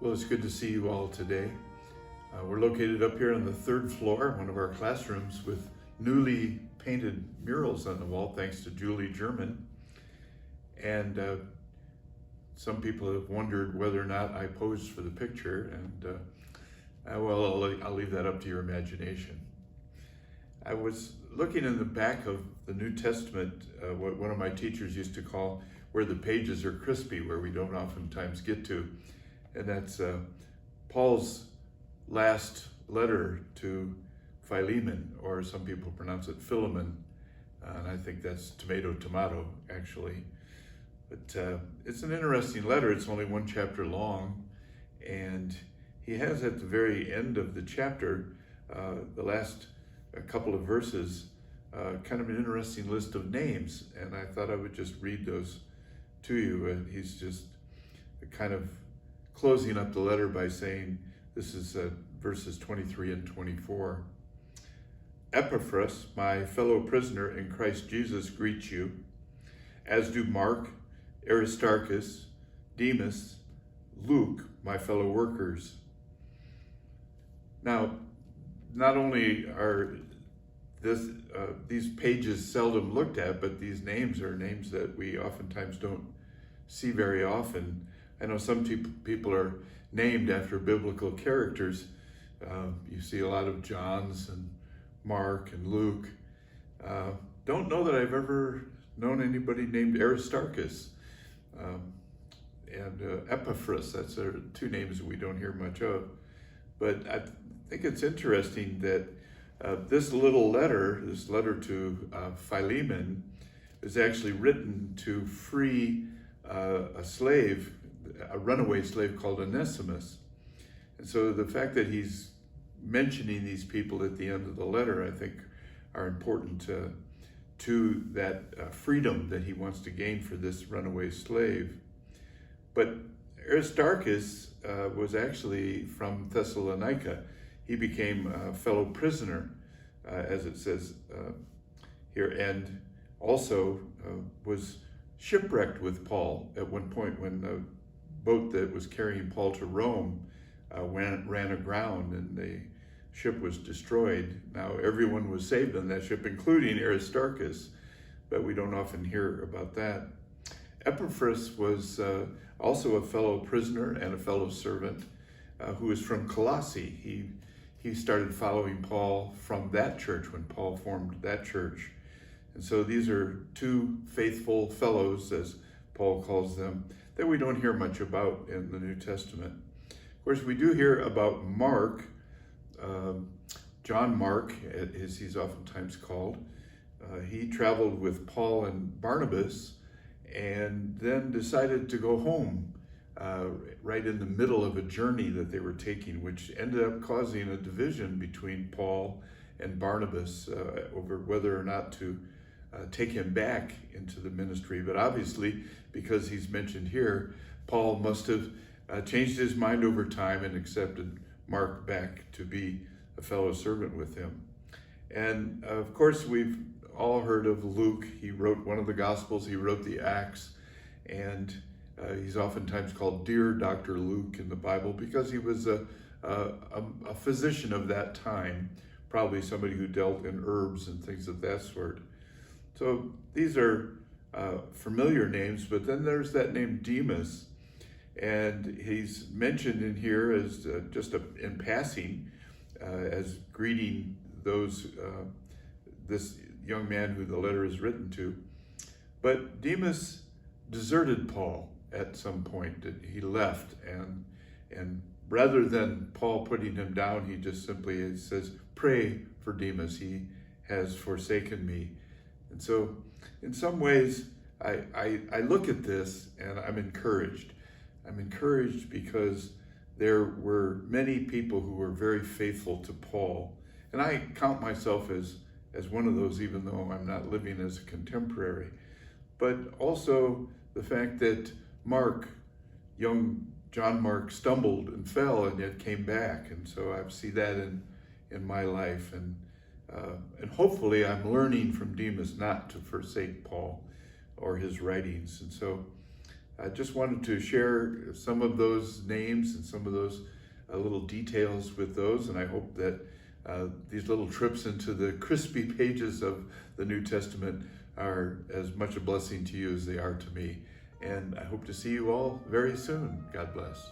Well, it's good to see you all today. We're located up here on the third floor, one of our classrooms, with newly painted murals on the wall, thanks to Julie German. And some people have wondered whether or not I posed for the picture, and I'll leave that up to your imagination. I was looking in the back of the New Testament, what one of my teachers used to call where the pages are crispy, where we don't oftentimes get to. And that's Paul's last letter to Philemon, or some people pronounce it Philemon, and I think that's tomato, actually. But it's an interesting letter. It's only one chapter long, and he has at the very end of the chapter, the last couple of verses, kind of an interesting list of names, and I thought I would just read those to you. He's just kind of closing up the letter by saying, this is verses 23 and 24. Epaphras, my fellow prisoner in Christ Jesus, greets you, as do Mark, Aristarchus, Demas, Luke, my fellow workers. Now, not only are these pages seldom looked at, but these names are names that we oftentimes don't see very often. I know some people are named after biblical characters. You see a lot of Johns and Mark and Luke. Don't know that I've ever known anybody named Aristarchus. And Epaphras, that's two names that we don't hear much of. But I think it's interesting that this letter to Philemon, is actually written to free a slave, a runaway slave called Onesimus. And so the fact that he's mentioning these people at the end of the letter, I think, are important to that freedom that he wants to gain for this runaway slave. But Aristarchus was actually from Thessalonica. He became a fellow prisoner, as it says here, and also was shipwrecked with Paul at one point when the boat that was carrying Paul to Rome ran aground and the ship was destroyed. Now everyone was saved on that ship, including Aristarchus, but we don't often hear about that. Epaphras was also a fellow prisoner and a fellow servant who was from Colossae. He started following Paul from that church when Paul formed that church. And so these are two faithful fellows, as Paul calls them, that we don't hear much about in the New Testament. Of course, we do hear about Mark, John Mark, as he's oftentimes called. He traveled with Paul and Barnabas and then decided to go home right in the middle of a journey that they were taking, which ended up causing a division between Paul and Barnabas over whether or not to take him back into the ministry. But obviously, because he's mentioned here, Paul must have changed his mind over time and accepted Mark back to be a fellow servant with him. And of course, we've all heard of Luke. He wrote one of the Gospels, he wrote the Acts, and he's oftentimes called Dear Dr. Luke in the Bible because he was a physician of that time, probably somebody who dealt in herbs and things of that sort. So these are familiar names, but then there's that name Demas, and he's mentioned in here as just in passing as greeting this young man who the letter is written to. But Demas deserted Paul at some point. He left, and rather than Paul putting him down, he just simply says, pray for Demas, he has forsaken me. And so in some ways, I look at this and I'm encouraged. I'm encouraged because there were many people who were very faithful to Paul. And I count myself as one of those, even though I'm not living as a contemporary. But also the fact that young John Mark, stumbled and fell and yet came back. And so I see that in my life. And hopefully I'm learning from Demas not to forsake Paul or his writings. And so I just wanted to share some of those names and some of those little details with those, and I hope that these little trips into the crispy pages of the New Testament are as much a blessing to you as they are to me. And I hope to see you all very soon. God bless.